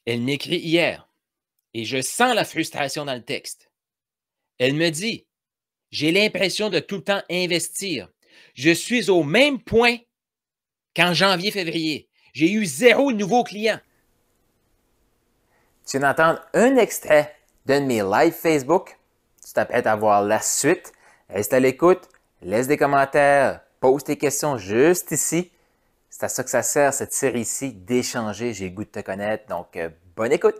Elle m'écrit hier et je sens la frustration dans le texte. Elle me dit, j'ai l'impression de tout le temps investir. Je suis au même point qu'en janvier-février. J'ai eu 0 nouveaux clients. Tu viens d'entendre un extrait d'un de mes lives Facebook. Tu t'apprêtes à voir la suite. Reste à l'écoute, laisse des commentaires, pose tes questions juste ici. C'est à ça que ça sert, cette série-ci, d'échanger. J'ai le goût de te connaître, donc bonne écoute!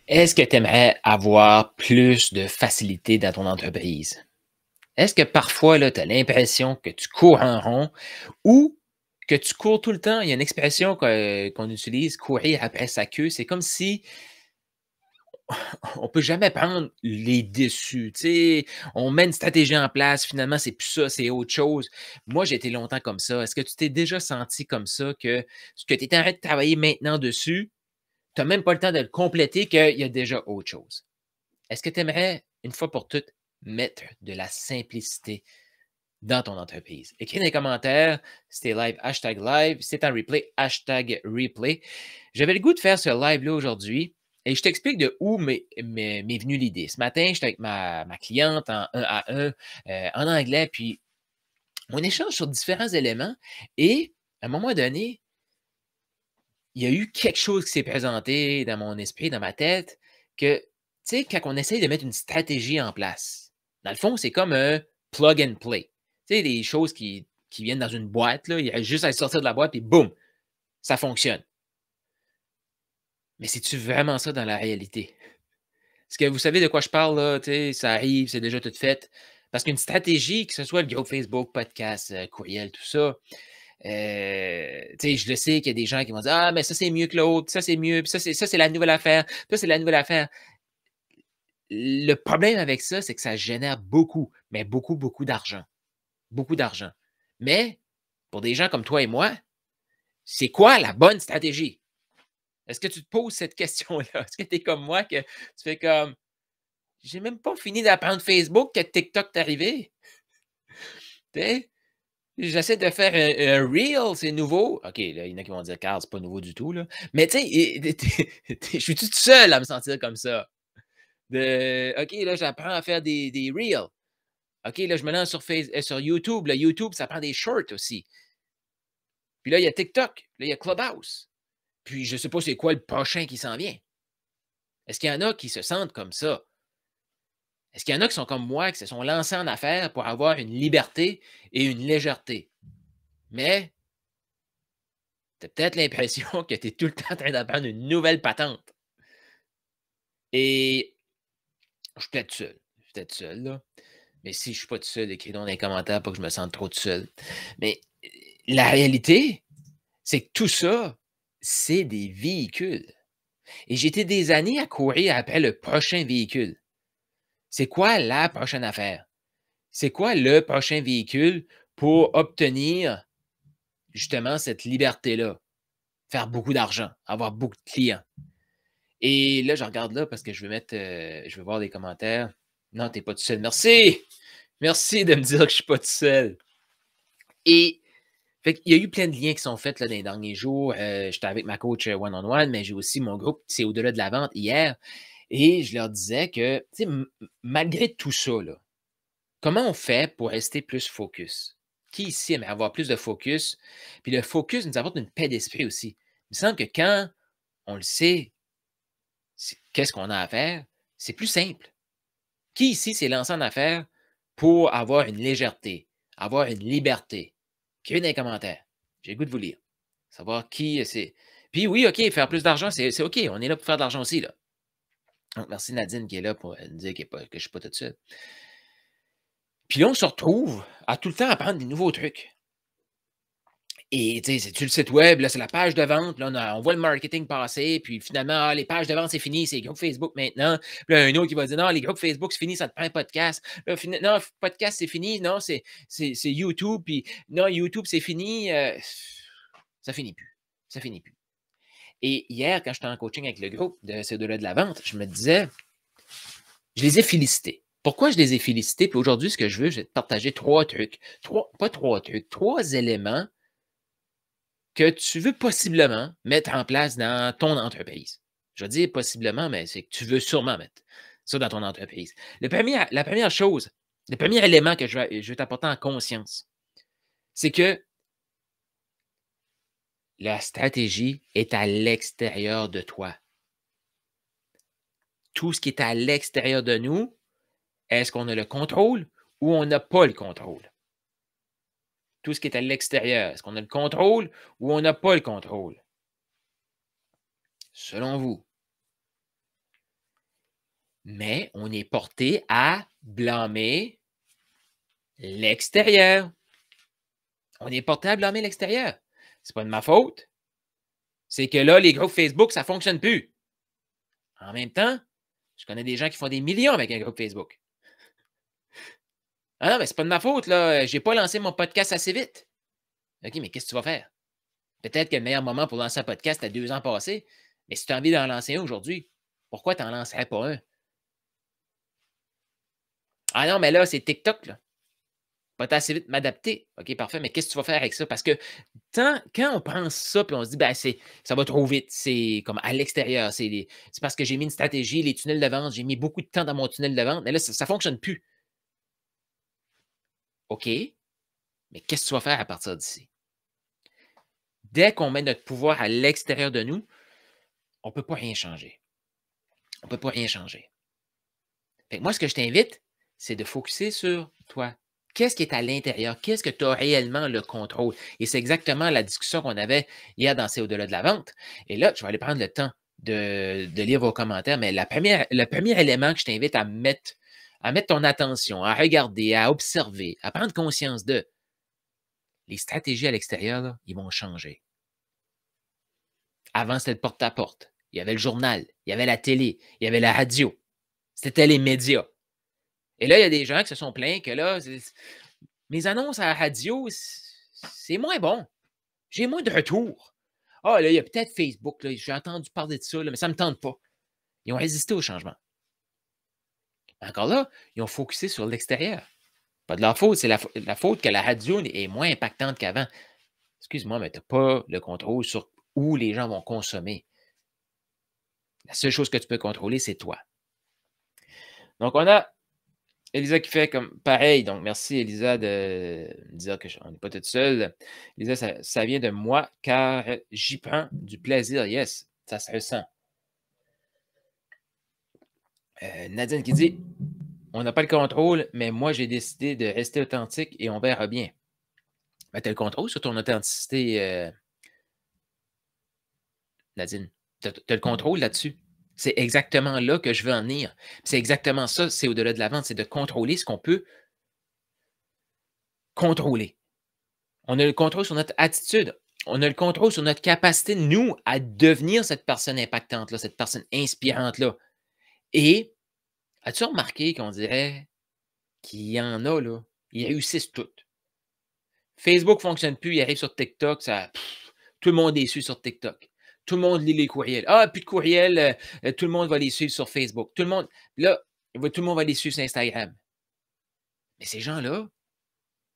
Est-ce que tu aimerais avoir plus de facilité dans ton entreprise? Est-ce que parfois, tu as l'impression que tu cours en rond ou que tu cours tout le temps? Il y a une expression qu'on utilise, courir après sa queue. C'est comme si on ne peut jamais prendre les dessus. On met une stratégie en place, finalement, c'est plus ça, c'est autre chose. Moi, j'ai été longtemps comme ça. Est-ce que tu t'es déjà senti comme ça, que tu étais en train de travailler maintenant dessus, tu n'as même pas le temps de le compléter, qu'il y a déjà autre chose? Est-ce que tu aimerais, une fois pour toutes, mettre de la simplicité dans ton entreprise? Écris dans les commentaires, c'était live, #live, c'est en replay, #replay. J'avais le goût de faire ce live-là aujourd'hui et je t'explique de où m'est venue l'idée. Ce matin, j'étais avec ma cliente en 1 à 1 en anglais, puis on échange sur différents éléments et à un moment donné, il y a eu quelque chose qui s'est présenté dans mon esprit, dans ma tête, que, tu sais, quand on essaye de mettre une stratégie en place, dans le fond, c'est comme un plug and play. Tu sais, des choses qui viennent dans une boîte, là, il y a juste à sortir de la boîte, puis boum, ça fonctionne. Mais c'est-tu vraiment ça dans la réalité? Est-ce que vous savez de quoi je parle, là? Tu sais, ça arrive, c'est déjà tout fait. Parce qu'une stratégie, que ce soit le groupe Facebook, podcast, courriel, tout ça, tu sais, je le sais qu'il y a des gens qui vont dire: «Ah, mais ça, c'est mieux que l'autre, ça, c'est mieux, puis ça, c'est la nouvelle affaire, ça, c'est la nouvelle affaire». Le problème avec ça, c'est que ça génère beaucoup, mais beaucoup, beaucoup d'argent. Beaucoup d'argent. Mais pour des gens comme toi et moi, c'est quoi la bonne stratégie? Est-ce que tu te poses cette question-là? Est-ce que tu es comme moi que tu fais comme: «J'ai même pas fini d'apprendre Facebook que TikTok est arrivé». Tu sais? J'essaie de faire un reel, c'est nouveau. OK, là, il y en a qui vont dire: «Carl, c'est pas nouveau du tout, là». Mais tu sais, je suis tout seul à me sentir comme ça. OK, là, j'apprends à faire des reels. OK, là, je me lance sur YouTube. Là, YouTube, ça prend des shorts aussi. Puis là, il y a TikTok. Là, il y a Clubhouse. Puis je sais pas c'est quoi le prochain qui s'en vient. Est-ce qu'il y en a qui se sentent comme ça? Est-ce qu'il y en a qui sont comme moi, qui se sont lancés en affaires pour avoir une liberté et une légèreté? Mais tu as peut-être l'impression que tu es tout le temps en train d'apprendre une nouvelle patente. Et je suis peut-être seul. Je suis peut-être seul, là. Mais si je ne suis pas tout seul, écris dans les commentaires pour que je me sente trop tout seul. Mais la réalité, c'est que tout ça, c'est des véhicules. Et j'ai été des années à courir après le prochain véhicule. C'est quoi la prochaine affaire? C'est quoi le prochain véhicule pour obtenir justement cette liberté-là? Faire beaucoup d'argent, avoir beaucoup de clients. Et là, je regarde là parce que je veux mettre, je veux voir des commentaires. Non, tu n'es pas tout seul. Merci! Merci de me dire que je ne suis pas tout seul. Et fait il y a eu plein de liens qui sont faits là, dans les derniers jours. J'étais avec ma coach one-on-one, mais j'ai aussi mon groupe, c'est au-delà de la vente hier. Et je leur disais que, tu sais, malgré tout ça, là, comment on fait pour rester plus focus? Qui ici aimerait avoir plus de focus? Puis le focus nous apporte une paix d'esprit aussi. Il me semble que quand on le sait, qu'est-ce qu'on a à faire, c'est plus simple. Qui ici s'est lancé en affaires pour avoir une légèreté, avoir une liberté? Écrivez dans les commentaires. J'ai le goût de vous lire. Savoir qui c'est. Puis oui, OK, faire plus d'argent, c'est OK. On est là pour faire de l'argent aussi, là. Donc, merci Nadine qui est là pour nous dire que je ne suis pas toute seule. Puis là, on se retrouve à tout le temps apprendre des nouveaux trucs. Et tu sais, c'est-tu le site web, là, c'est la page de vente, là, on voit le marketing passer, puis finalement, les pages de vente, c'est fini, c'est les groupes Facebook maintenant. Puis là, un autre qui va dire, non, les groupes Facebook, c'est fini, ça te prend un podcast. Là, non, podcast, c'est fini, non, c'est YouTube, puis non, YouTube, c'est fini. Ça finit plus. Ça finit plus. Et hier, quand j'étais en coaching avec le groupe de C'est au-delà de la vente, je me disais, je les ai félicités. Pourquoi je les ai félicités? Puis aujourd'hui, ce que je veux, c'est de partager 3 trucs. Pas 3 trucs, 3 éléments que tu veux possiblement mettre en place dans ton entreprise. Je vais dire possiblement, mais c'est que tu veux sûrement mettre ça dans ton entreprise. La première chose, le premier élément que je vais t'apporter en conscience, c'est que la stratégie est à l'extérieur de toi. Tout ce qui est à l'extérieur de nous, est-ce qu'on a le contrôle ou on n'a pas le contrôle? Tout ce qui est à l'extérieur, est-ce qu'on a le contrôle ou on n'a pas le contrôle? Selon vous. Mais on est porté à blâmer l'extérieur. On est porté à blâmer l'extérieur. C'est pas de ma faute. C'est que là, les groupes Facebook, ça ne fonctionne plus. En même temps, je connais des gens qui font des millions avec un groupe Facebook. Ah non, mais c'est pas de ma faute, là. J'ai pas lancé mon podcast assez vite. OK, mais qu'est-ce que tu vas faire? Peut-être que le meilleur moment pour lancer un podcast est 2 ans passés, mais si tu as envie d'en lancer un aujourd'hui, pourquoi tu n'en lancerais pas un? Ah non, mais là, c'est TikTok, là. Pas assez vite m'adapter. OK, parfait, mais qu'est-ce que tu vas faire avec ça? Parce que quand on pense ça, puis on se dit, ben, ça va trop vite, c'est comme à l'extérieur, c'est parce que j'ai mis une stratégie, les tunnels de vente, j'ai mis beaucoup de temps dans mon tunnel de vente, mais là, ça ne fonctionne plus. OK, mais qu'est-ce que tu vas faire à partir d'ici? Dès qu'on met notre pouvoir à l'extérieur de nous, on ne peut pas rien changer. On ne peut pas rien changer. Fait que moi, ce que je t'invite, c'est de focuser sur toi. Qu'est-ce qui est à l'intérieur? Qu'est-ce que tu as réellement le contrôle? Et c'est exactement la discussion qu'on avait hier dans C'est au-delà de la vente. Et là, je vais aller prendre le temps de lire vos commentaires, mais le premier élément que je t'invite à mettre ton attention, à regarder, à observer, à prendre conscience de, les stratégies à l'extérieur, là, ils vont changer. Avant, c'était le porte-à-porte. Il y avait le journal, il y avait la télé, il y avait la radio. C'était les médias. Et là, il y a des gens qui se sont plaints que là, mes annonces à la radio, c'est moins bon. J'ai moins de retours. Ah, là, il y a peut-être Facebook, là, j'ai entendu parler de ça, là, mais ça ne me tente pas. Ils ont résisté au changement. Encore là, ils ont focusé sur l'extérieur. Pas de leur faute, c'est la faute que la radio est moins impactante qu'avant. Excuse-moi, mais tu n'as pas le contrôle sur où les gens vont consommer. La seule chose que tu peux contrôler, c'est toi. Donc, on a Elisa qui fait comme pareil. Donc, merci Elisa de dire qu'on n'est pas toute seule. Elisa, ça vient de moi car j'y prends du plaisir. Yes, ça se ressent. Nadine qui dit, on n'a pas le contrôle, mais moi, j'ai décidé de rester authentique et on verra bien. Ben, tu as le contrôle sur ton authenticité, Nadine. Tu as le contrôle là-dessus. C'est exactement là que je veux en venir. C'est exactement ça, c'est au-delà de la vente, c'est de contrôler ce qu'on peut contrôler. On a le contrôle sur notre attitude. On a le contrôle sur notre capacité, nous, à devenir cette personne impactante-là, cette personne inspirante-là. Et as-tu remarqué qu'on dirait qu'il y en a, là, ils réussissent toutes. Facebook ne fonctionne plus, il arrive sur TikTok, tout le monde est déçu sur TikTok. Tout le monde lit les courriels. Ah, plus de courriels, tout le monde va les suivre sur Facebook. Tout le monde, là, tout le monde va les suivre sur Instagram. Mais ces gens-là,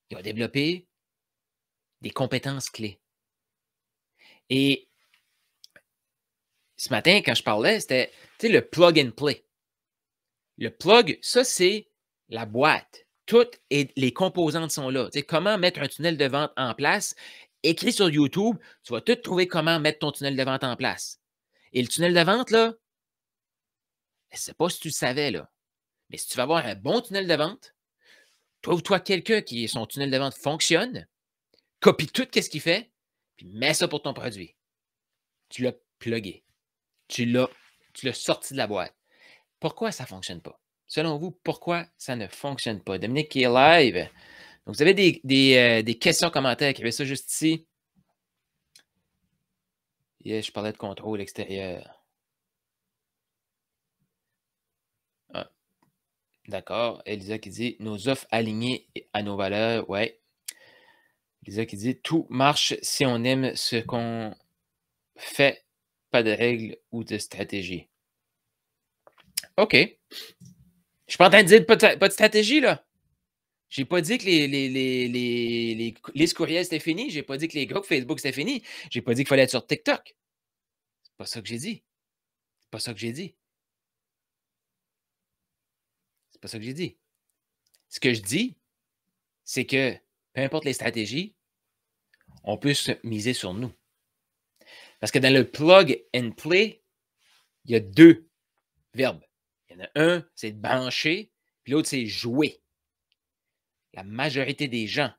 ils ont développé des compétences clés. Et ce matin, quand je parlais, c'était le plug and play. Le plug, ça, c'est la boîte. Toutes les composantes sont là. Comment mettre un tunnel de vente en place? Écris sur YouTube, tu vas tout trouver comment mettre ton tunnel de vente en place. Et le tunnel de vente, là, je ne sais pas si tu le savais, là, mais si tu vas avoir un bon tunnel de vente, trouve-toi quelqu'un qui son tunnel de vente fonctionne, copie tout ce qu'il fait, puis mets ça pour ton produit. Tu l'as plugué. Tu l'as sorti de la boîte. Pourquoi ça ne fonctionne pas? Selon vous, pourquoi ça ne fonctionne pas? Dominique qui est live. Donc, vous avez des questions, commentaires, écrivez ça juste ici. Yeah, je parlais de contrôle extérieur. Ah, d'accord. Elisa qui dit nos offres alignées à nos valeurs. Ouais. Elisa qui dit tout marche si on aime ce qu'on fait, pas de règles ou de stratégie. OK. Je ne suis pas en train de dire pas de stratégie, là. J'ai pas dit que les listes courriels, c'était fini. J'ai pas dit que les groupes Facebook, c'était fini. J'ai pas dit qu'il fallait être sur TikTok. C'est pas ça que j'ai dit. C'est pas ça que j'ai dit. C'est pas ça que j'ai dit. Ce que je dis, c'est que peu importe les stratégies, on peut se miser sur nous. Parce que dans le plug and play, il y a deux verbes. Il y en a un, c'est de brancher, puis l'autre, c'est jouer. La majorité des gens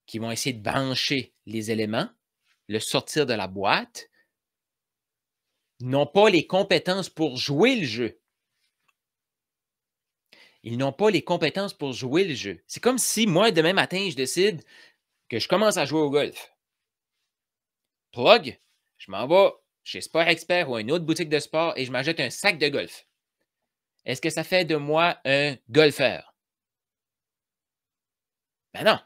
qui vont essayer de brancher les éléments, le sortir de la boîte, n'ont pas les compétences pour jouer le jeu. Ils n'ont pas les compétences pour jouer le jeu. C'est comme si moi, demain matin, je décide que je commence à jouer au golf. Plug, je m'en vais chez Sport Expert ou une autre boutique de sport et je m'achète un sac de golf. Est-ce que ça fait de moi un golfeur? Ben non.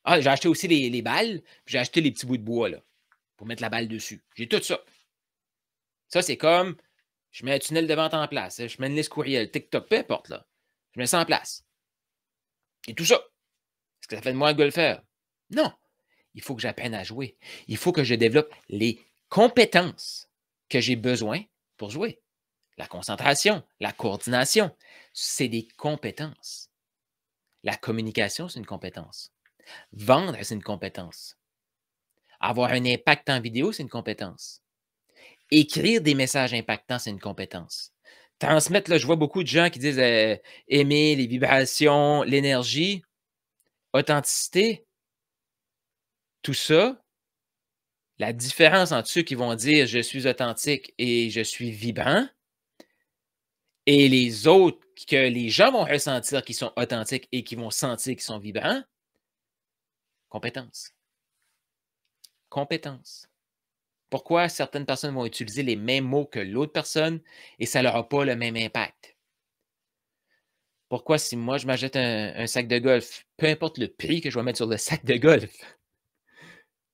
Ah, j'ai acheté aussi les balles, puis j'ai acheté les petits bouts de bois là, pour mettre la balle dessus. J'ai tout ça. Ça, c'est comme, je mets un tunnel de vente en place, je mets une liste courriel, TikTok, peu importe là. Je mets ça en place. Et tout ça. Est-ce que ça fait de moi un golfeur? Non. Il faut que j'apprenne à jouer. Il faut que je développe les compétences que j'ai besoin pour jouer. La concentration, la coordination, c'est des compétences. La communication, c'est une compétence. Vendre, c'est une compétence. Avoir un impact en vidéo, c'est une compétence. Écrire des messages impactants, c'est une compétence. Transmettre, là, je vois beaucoup de gens qui disent aimer les vibrations, l'énergie, authenticité. Tout ça, la différence entre ceux qui vont dire je suis authentique et je suis vibrant et les autres que les gens vont ressentir qui sont authentiques et qui vont sentir qu'ils sont vibrants, compétence. Compétence. Pourquoi certaines personnes vont utiliser les mêmes mots que l'autre personne et ça n'aura pas le même impact? Pourquoi si moi je m'achète un sac de golf, peu importe le prix que je vais mettre sur le sac de golf,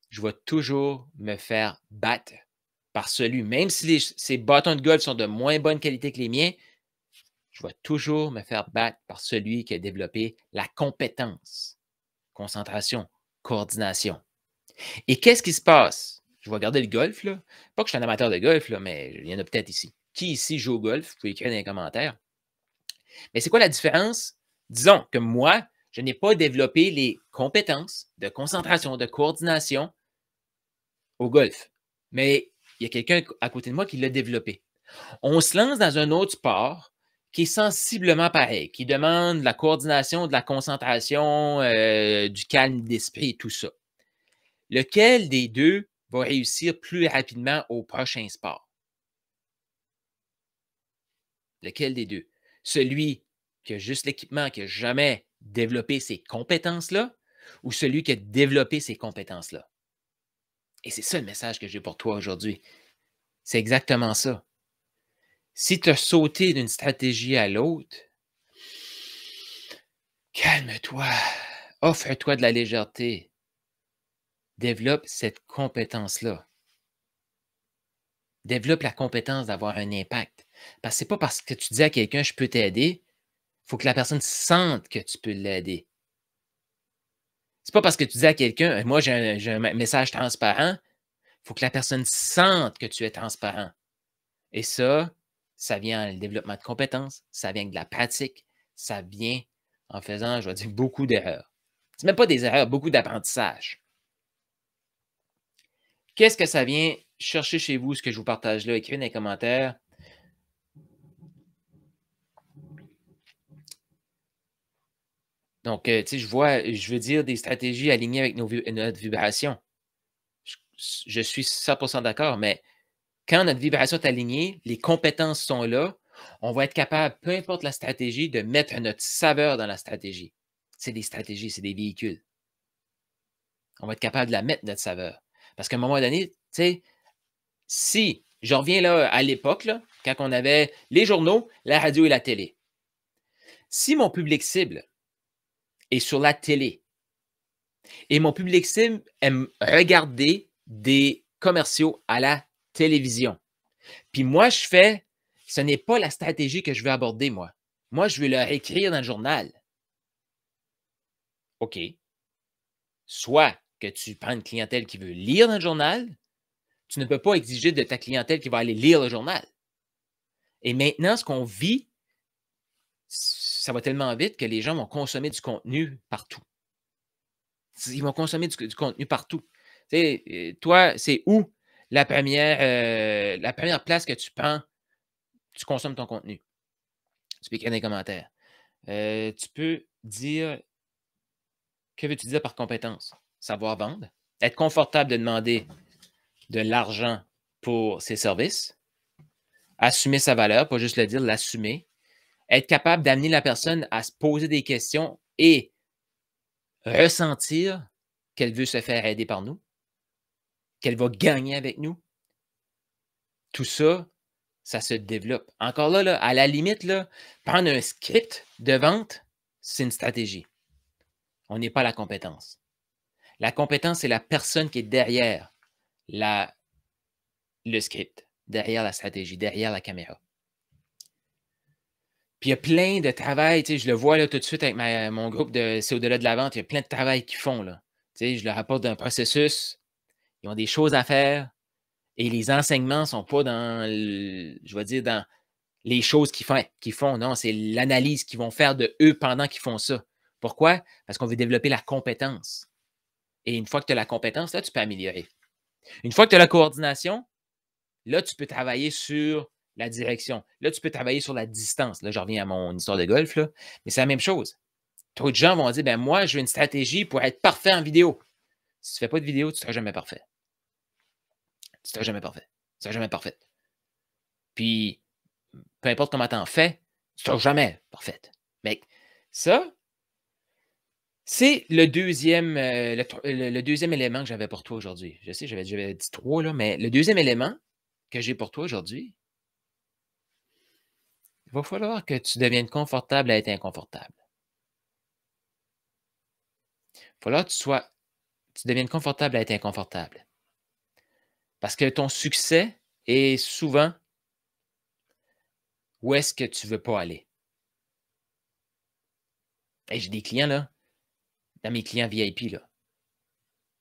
je vais toujours me faire battre par celui, même si ces bâtons de golf sont de moins bonne qualité que les miens, je vais toujours me faire battre par celui qui a développé la compétence, concentration, coordination. Et qu'est-ce qui se passe? Je vais regarder le golf, là. Pas que je suis un amateur de golf, là, mais il y en a peut-être ici. Qui ici joue au golf? Vous pouvez écrire dans les commentaires. Mais c'est quoi la différence? Disons que moi, je n'ai pas développé les compétences de concentration, de coordination au golf. Mais il y a quelqu'un à côté de moi qui l'a développé. On se lance dans un autre sport qui est sensiblement pareil, qui demande de la coordination, de la concentration, du calme d'esprit et tout ça. Lequel des deux va réussir plus rapidement au prochain sport? Lequel des deux? Celui qui a juste l'équipement, qui n'a jamais développé ces compétences-là, ou celui qui a développé ces compétences-là? Et c'est ça le message que j'ai pour toi aujourd'hui. C'est exactement ça. Si tu as sauté d'une stratégie à l'autre, calme-toi, offre-toi de la légèreté, développe cette compétence-là. Développe la compétence d'avoir un impact. Parce que ce n'est pas parce que tu dis à quelqu'un « je peux t'aider », il faut que la personne sente que tu peux l'aider. C'est pas parce que tu dis à quelqu'un « moi j'ai un message transparent », il faut que la personne sente que tu es transparent. Et ça vient en développement de compétences, ça vient de la pratique, ça vient en faisant, je vais dire, beaucoup d'erreurs. C'est même pas des erreurs, beaucoup d'apprentissage. Qu'est-ce que ça vient chercher chez vous, ce que je vous partage là? Écrivez dans les commentaires. Donc, tu sais, je veux dire des stratégies alignées avec notre vibration. Je suis 100% d'accord, mais quand notre vibration est alignée, les compétences sont là, on va être capable, peu importe la stratégie, de mettre notre saveur dans la stratégie. C'est des stratégies, c'est des véhicules. On va être capable de la mettre, notre saveur. Parce qu'à un moment donné, tu sais, si je reviens là à l'époque, quand on avait les journaux, la radio et la télé. Si mon public cible est sur la télé et mon public cible aime regarder des commerciaux à la télévision, puis moi, ce n'est pas la stratégie que je veux aborder, moi. Moi, je veux leur écrire dans le journal. OK. Soit que tu prends une clientèle qui veut lire dans le journal, tu ne peux pas exiger de ta clientèle qui va aller lire le journal. Et maintenant, ce qu'on vit, ça va tellement vite que les gens vont consommer du contenu partout. Ils vont consommer du contenu partout. Tu sais, toi, c'est où la première place que tu prends, tu consommes ton contenu? Tu peux écrire dans les commentaires. Tu peux dire, que veux-tu dire par compétence? Savoir vendre, être confortable de demander de l'argent pour ses services, assumer sa valeur, pas juste le dire, l'assumer, être capable d'amener la personne à se poser des questions et ressentir qu'elle veut se faire aider par nous, qu'elle va gagner avec nous. Tout ça, ça se développe. Encore là, à la limite, là, prendre un script de vente, c'est une stratégie. On n'est pas la compétence. La compétence, c'est la personne qui est derrière le script, derrière la stratégie, derrière la caméra. Puis il y a plein de travail, tu sais, je le vois là, tout de suite avec mon groupe de C'est au-delà de la vente, il y a plein de travail qu'ils font. Là. Tu sais, je leur apporte un processus, ils ont des choses à faire et les enseignements ne sont pas dans, je vais dire, dans les choses qu'ils font. Non, c'est l'analyse qu'ils vont faire de eux pendant qu'ils font ça. Pourquoi? Parce qu'on veut développer la compétence. Et une fois que tu as la compétence, là, tu peux améliorer. Une fois que tu as la coordination, là, tu peux travailler sur la direction. Là, tu peux travailler sur la distance. Là, je reviens à mon histoire de golf, là. Mais c'est la même chose. Trop de gens vont dire, ben moi, je veux une stratégie pour être parfait en vidéo. Si tu ne fais pas de vidéo, tu ne seras jamais parfait. Tu ne seras jamais parfait. Tu ne seras jamais parfait. Puis, peu importe comment tu en fais, tu ne seras jamais parfaite. Mais ça, c'est le deuxième élément que j'avais pour toi aujourd'hui. Je sais, j'avais dit 3, là, mais le deuxième élément que j'ai pour toi aujourd'hui, il va falloir que tu deviennes confortable à être inconfortable. Il va falloir que tu deviennes confortable à être inconfortable. Parce que ton succès est souvent où est-ce que tu ne veux pas aller. Hey, j'ai des clients, là, dans mes clients VIP, là.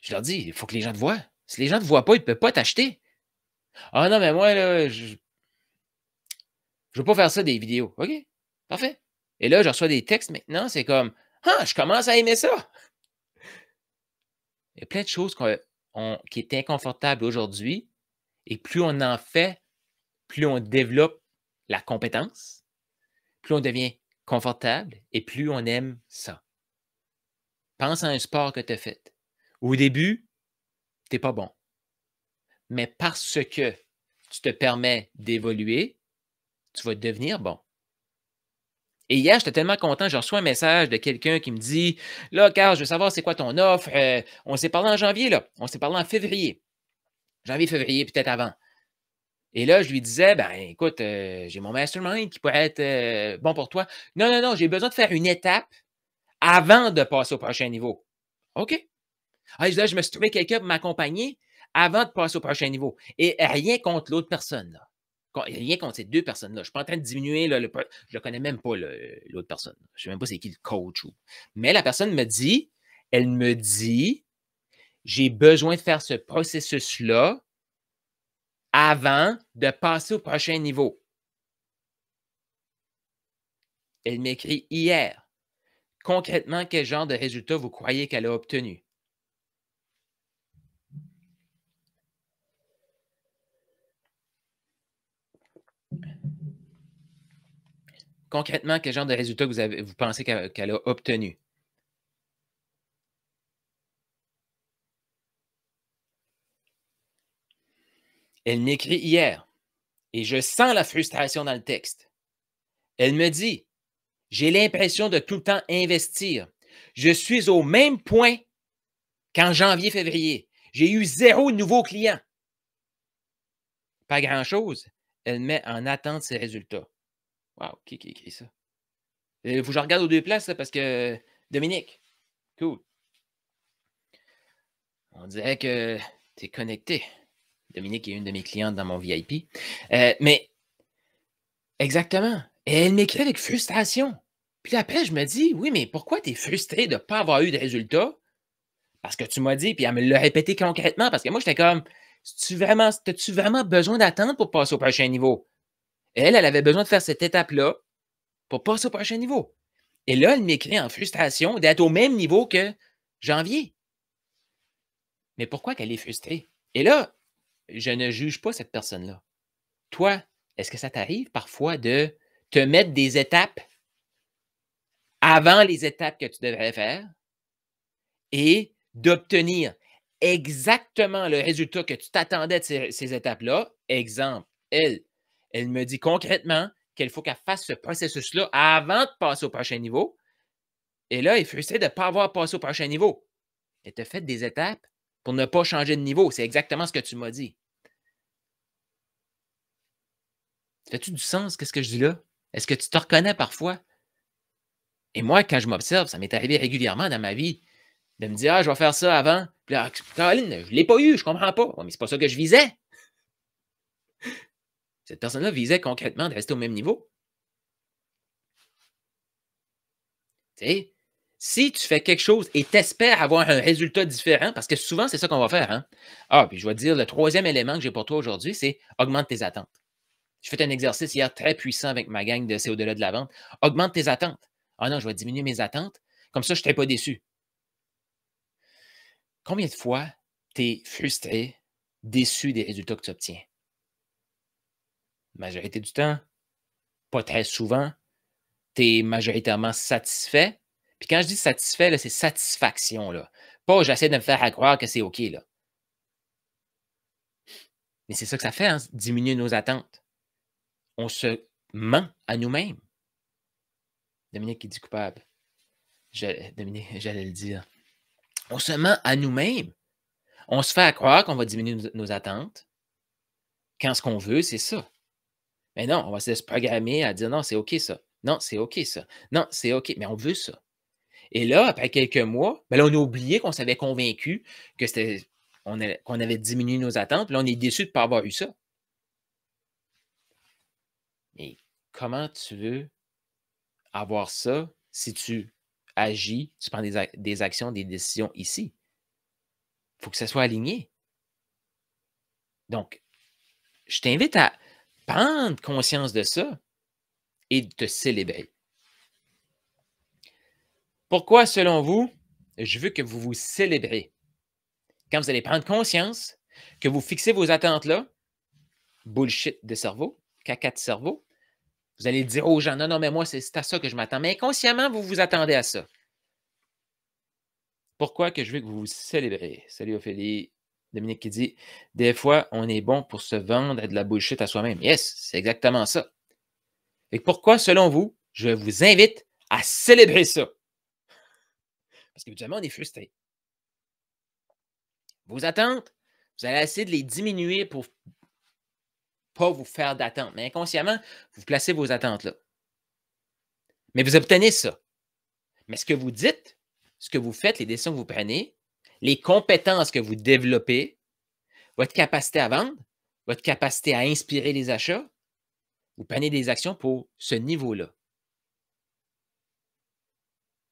Je leur dis, il faut que les gens te voient. Si les gens ne te voient pas, ils ne peuvent pas t'acheter. Ah non, mais moi, là, je ne veux pas faire ça des vidéos. OK, parfait. Et là, je reçois des textes maintenant, c'est comme, ah, je commence à aimer ça. Il y a plein de choses qui est inconfortable aujourd'hui. Et plus on en fait, plus on développe la compétence, plus on devient confortable et plus on aime ça. Pense à un sport que tu as fait. Au début, tu n'es pas bon. Mais parce que tu te permets d'évoluer, tu vas devenir bon. Et hier, j'étais tellement content, j'ai reçu un message de quelqu'un qui me dit, là, Carl, je veux savoir c'est quoi ton offre. On s'est parlé en janvier, là. On s'est parlé en février. Janvier, février, peut-être avant. Et là, je lui disais, ben écoute, j'ai mon mastermind qui pourrait être bon pour toi. Non, non, non, j'ai besoin de faire une étape avant de passer au prochain niveau. OK. Ah, je me suis trouvé quelqu'un pour m'accompagner avant de passer au prochain niveau. Et rien contre l'autre personne, là. Rien contre ces deux personnes-là. Je ne suis pas en train de diminuer, là, je ne le connais même pas, l'autre personne. Je ne sais même pas c'est qui le coach. Mais la personne elle me dit, j'ai besoin de faire ce processus-là avant de passer au prochain niveau. Elle m'écrit hier. Concrètement, quel genre de résultat vous croyez qu'elle a obtenu? Concrètement, quel genre de résultat vous pensez qu'elle a obtenu? Elle m'écrit hier et je sens la frustration dans le texte. Elle me dit, j'ai l'impression de tout le temps investir. Je suis au même point qu'en janvier-février. J'ai eu 0 nouveau client. Pas grand-chose. Elle met en attente ses résultats. Wow, qui écrit ça? Il faut que je regarde aux deux places là, parce que Dominique, cool. On dirait que tu es connecté. Dominique est une de mes clientes dans mon VIP. Mais exactement. Et elle m'écrit avec frustration. Puis après, je me dis, oui, mais pourquoi tu es frustré de ne pas avoir eu de résultats? Parce que tu m'as dit, puis elle me l'a répété concrètement, parce que moi, j'étais comme, as-tu vraiment besoin d'attendre pour passer au prochain niveau? Elle avait besoin de faire cette étape-là pour passer au prochain niveau. Et là, elle m'écrit en frustration d'être au même niveau que janvier. Mais pourquoi qu'elle est frustrée? Et là, je ne juge pas cette personne-là. Toi, est-ce que ça t'arrive parfois de te mettre des étapes avant les étapes que tu devrais faire et d'obtenir exactement le résultat que tu t'attendais de ces étapes-là? Exemple, elle me dit concrètement qu'il faut qu'elle fasse ce processus-là avant de passer au prochain niveau. Et là, elle est frustrée de ne pas avoir passé au prochain niveau. Elle t'a fait des étapes pour ne pas changer de niveau. C'est exactement ce que tu m'as dit. Fais-tu du sens, qu'est-ce que je dis là? Est-ce que tu te reconnais parfois? Et moi, quand je m'observe, ça m'est arrivé régulièrement dans ma vie de me dire, ah, je vais faire ça avant. Puis là, Caroline, je ne l'ai pas eu, je ne comprends pas. Ouais, mais c'est pas ça que je visais. Cette personne-là visait concrètement de rester au même niveau. Tu sais, si tu fais quelque chose et t'espères avoir un résultat différent, parce que souvent, c'est ça qu'on va faire. Hein? Ah, puis je vais te dire, le troisième élément que j'ai pour toi aujourd'hui, c'est augmente tes attentes. Je fais un exercice hier très puissant avec ma gang de C'est au-delà de la vente. Augmente tes attentes. Ah non, je vais diminuer mes attentes. Comme ça, je ne serai pas déçu. Combien de fois tu es frustré, déçu des résultats que tu obtiens? Majorité du temps, pas très souvent. Tu es majoritairement satisfait. Puis quand je dis satisfait, c'est satisfaction. Là. Pas j'essaie de me faire croire que c'est OK. Là. Mais c'est ça que ça fait, hein, diminuer nos attentes. On se ment à nous-mêmes. Dominique qui dit coupable. Dominique, j'allais le dire. On se ment à nous-mêmes. On se fait croire qu'on va diminuer nos attentes quand ce qu'on veut, c'est ça. Mais non, on va se programmer à dire non, c'est OK ça. Non, c'est OK ça. Non, c'est OK. Mais on veut ça. Et là, après quelques mois, ben là, on a oublié qu'on s'avait convaincu qu'on avait diminué nos attentes. Puis là, on est déçu de ne pas avoir eu ça. Mais comment tu veux avoir ça si tu agis, tu prends des actions, des décisions ici? Il faut que ça soit aligné. Donc, je t'invite à prendre conscience de ça et de te célébrer. Pourquoi, selon vous, je veux que vous vous célébrez? Quand vous allez prendre conscience que vous fixez vos attentes là, bullshit de cerveau, caca de cerveau, vous allez dire aux gens, non, non, mais moi, c'est à ça que je m'attends. Mais inconsciemment, vous vous attendez à ça. Pourquoi que je veux que vous vous célébrez? Salut Ophélie. Dominique qui dit, des fois, on est bon pour se vendre à de la bullshit à soi-même. Yes, c'est exactement ça. Et pourquoi, selon vous, je vous invite à célébrer ça? Parce qu'évidemment, on est frustré. Vos attentes, vous allez essayer de les diminuer pour ne pas vous faire d'attente. Mais inconsciemment, vous placez vos attentes là. Mais vous obtenez ça. Mais ce que vous dites, ce que vous faites, les décisions que vous prenez, les compétences que vous développez, votre capacité à vendre, votre capacité à inspirer les achats, vous prenez des actions pour ce niveau-là.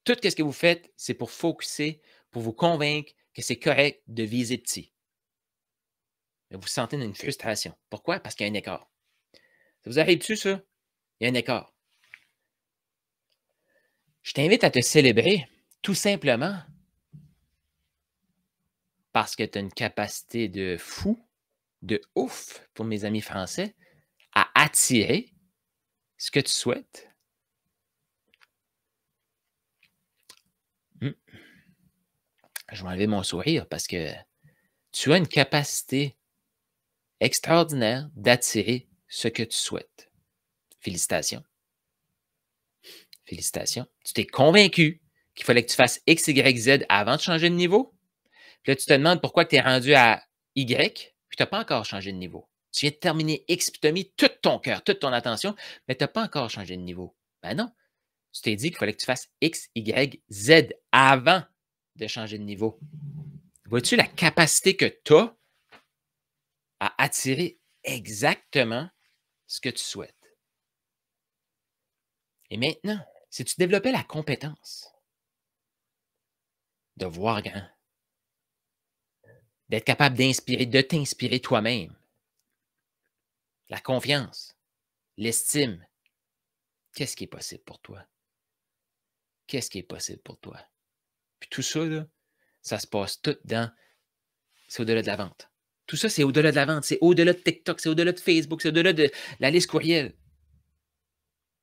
Tout ce que vous faites, c'est pour focuser, pour vous convaincre que c'est correct de viser petit. Mais vous sentez une frustration. Pourquoi? Parce qu'il y a un écart. Ça vous arrive-tu, ça? Il y a un écart. Je t'invite à te célébrer tout simplement parce que tu as une capacité de fou, de ouf, pour mes amis français, à attirer ce que tu souhaites. Je vais enlever mon sourire parce que tu as une capacité extraordinaire d'attirer ce que tu souhaites. Félicitations. Félicitations. Tu t'es convaincu qu'il fallait que tu fasses X, Y, Z avant de changer de niveau. Puis là, tu te demandes pourquoi tu es rendu à Y, puis tu n'as pas encore changé de niveau. Tu viens de terminer X, puis tu as mis tout ton cœur, toute ton attention, mais tu n'as pas encore changé de niveau. Ben non. Tu t'es dit qu'il fallait que tu fasses X, Y, Z avant de changer de niveau. Vois-tu la capacité que tu as à attirer exactement ce que tu souhaites? Et maintenant, si tu développais la compétence de voir grand, d'être capable d'inspirer, de t'inspirer toi-même, la confiance, l'estime, qu'est-ce qui est possible pour toi? Qu'est-ce qui est possible pour toi? Puis tout ça, là, ça se passe tout dans, c'est au-delà de la vente. Tout ça, c'est au-delà de la vente, c'est au-delà de TikTok, c'est au-delà de Facebook, c'est au-delà de la liste courriel.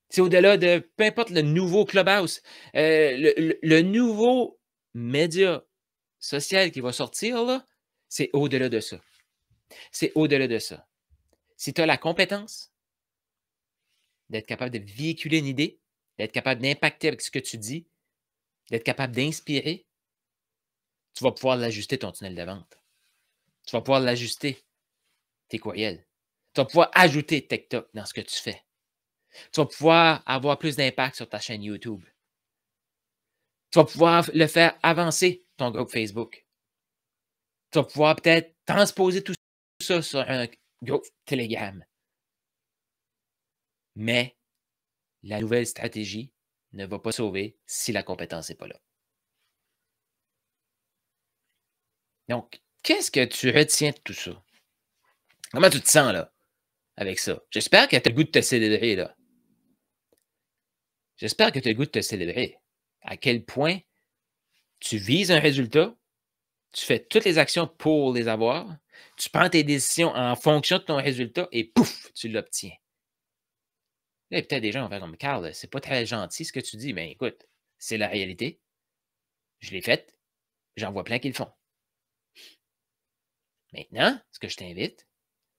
C'est au-delà de, peu importe le nouveau Clubhouse, le nouveau média social qui va sortir, là, c'est au-delà de ça. C'est au-delà de ça. Si tu as la compétence d'être capable de véhiculer une idée, d'être capable d'impacter avec ce que tu dis, d'être capable d'inspirer, tu vas pouvoir l'ajuster ton tunnel de vente. Tu vas pouvoir l'ajuster tes courriels. Tu vas pouvoir ajouter TikTok dans ce que tu fais. Tu vas pouvoir avoir plus d'impact sur ta chaîne YouTube. Tu vas pouvoir le faire avancer, ton groupe Facebook. Tu vas pouvoir peut-être transposer tout ça sur un groupe Telegram. Mais la nouvelle stratégie ne va pas sauver si la compétence n'est pas là. Donc, qu'est-ce que tu retiens de tout ça? Comment tu te sens là avec ça? J'espère que tu as le goût de te célébrer là. J'espère que tu as le goût de te célébrer. À quel point tu vises un résultat, tu fais toutes les actions pour les avoir, tu prends tes décisions en fonction de ton résultat et pouf, tu l'obtiens. Là, peut-être des gens vont faire comme Carl, c'est pas très gentil ce que tu dis, mais écoute, c'est la réalité. Je l'ai faite, j'en vois plein qui le font. Maintenant, ce que je t'invite,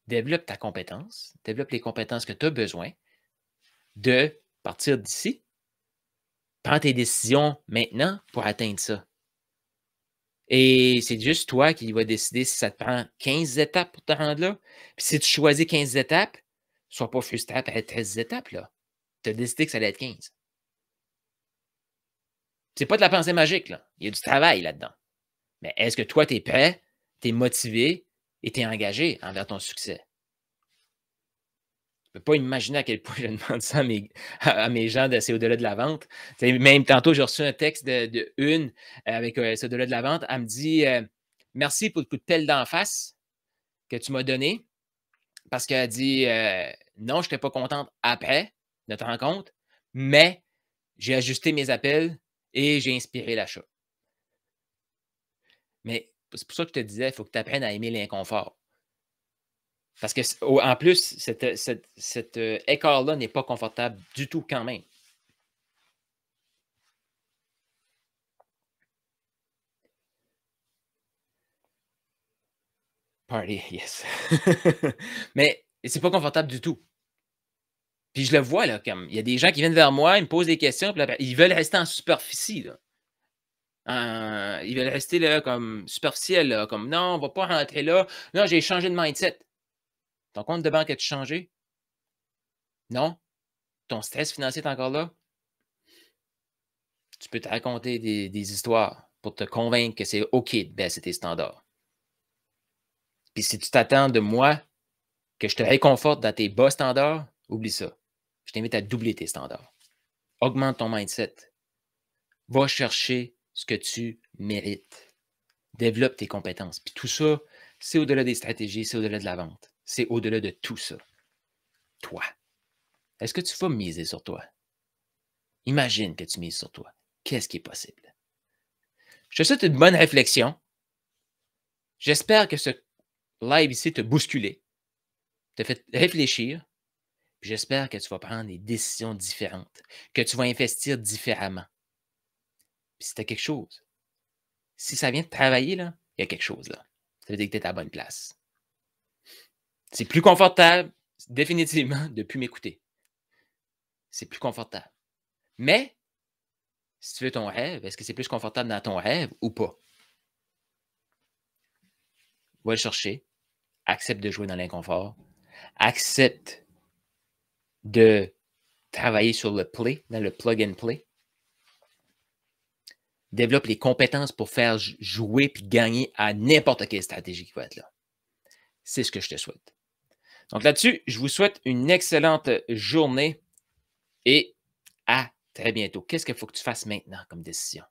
développe ta compétence, développe les compétences que tu as besoin de partir d'ici. Prends tes décisions maintenant pour atteindre ça. Et c'est juste toi qui vas décider si ça te prend 15 étapes pour te rendre là. Puis si tu choisis 15 étapes, sois pas frustré après 13 étapes. Là. Tu as décidé que ça allait être 15. C'est pas de la pensée magique. Là. Il y a du travail là-dedans. Mais est-ce que toi, tu es prêt, tu es motivé et tu es engagé envers ton succès? Je ne peux pas imaginer à quel point je demande ça à mes gens de C'est au-delà de la vente. Même tantôt, j'ai reçu un texte de une avec C'est au-delà de la vente. Elle me dit merci pour le coup de pelle d'en face que tu m'as donné. Parce qu'elle dit non, je n'étais pas contente après notre rencontre, mais j'ai ajusté mes appels et j'ai inspiré l'achat. Mais c'est pour ça que je te disais, il faut que tu apprennes à aimer l'inconfort. Parce que, en plus, cet écart-là n'est pas confortable du tout quand même. Party, yes. Mais c'est pas confortable du tout. Puis je le vois, là, comme il y a des gens qui viennent vers moi, ils me posent des questions, puis là, ils veulent rester en superficie, là. Ils veulent rester là, comme superficiel, là, comme non, on va pas rentrer là. Non, j'ai changé de mindset. Ton compte de banque a-tu changé? Non? Ton stress financier est encore là? Tu peux te raconter des histoires pour te convaincre que c'est OK de baisser tes standards. Puis si tu t'attends de moi que je te réconforte dans tes bas standards, oublie ça. Je t'invite à doubler tes standards. Augmente ton mindset. Va chercher ce que tu mérites. Développe tes compétences. Puis tout ça, c'est au-delà des stratégies, c'est au-delà de la vente. C'est au-delà de tout ça. Toi. Est-ce que tu vas miser sur toi? Imagine que tu mises sur toi. Qu'est-ce qui est possible? Je te souhaite une bonne réflexion. J'espère que ce live ici t'a bousculé, t'a fait réfléchir. J'espère que tu vas prendre des décisions différentes, que tu vas investir différemment. Puis si tu as quelque chose, si ça vient de travailler, là, il y a quelque chose là. Ça veut dire que tu es à la bonne place. C'est plus confortable, définitivement, de ne plus m'écouter. C'est plus confortable. Mais, si tu veux ton rêve, est-ce que c'est plus confortable dans ton rêve ou pas? Va le chercher. Accepte de jouer dans l'inconfort. Accepte de travailler sur le play, dans le plug and play. Développe les compétences pour faire jouer puis gagner à n'importe quelle stratégie qui va être là. C'est ce que je te souhaite. Donc là-dessus, je vous souhaite une excellente journée et à très bientôt. Qu'est-ce qu'il faut que tu fasses maintenant comme décision?